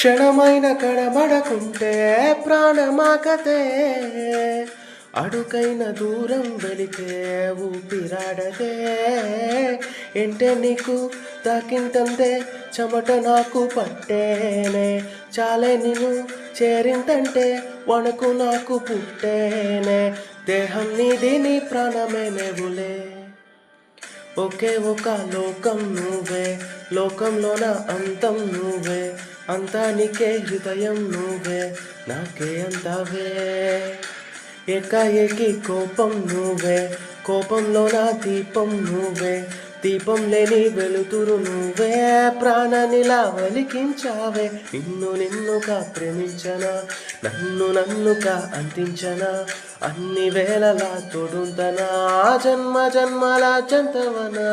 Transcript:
క్షణమైన కడబడకుంటే ప్రాణమాకతే అడుగైన దూరం వెళితే ఊపిరాడదే ఎంటే నీకు తాకింతంతే చెమట నాకు పట్టేనే చాలే నిన్ను చేరింతంటే వణుకు నాకు పుట్టేనే దేహం నీది నీ ప్రాణమే నెవులే ఒకే ఒక లోకం నువ్వే లోకంలోన అంతం నువ్వే అంతానికే హృదయం నువ్వే నాకే అంతవే ఏకాఏకి కోపం నువ్వే కోపంలోన దీపం నువ్వే దీపం లేని వెలుతురు నువ్వే ప్రాణనిలా వలికించావే నిన్నుగా ప్రేమించనా నన్నుగా అందించనా అన్ని వేళలా తోడుంతనా జన్మ జన్మల జంతవనా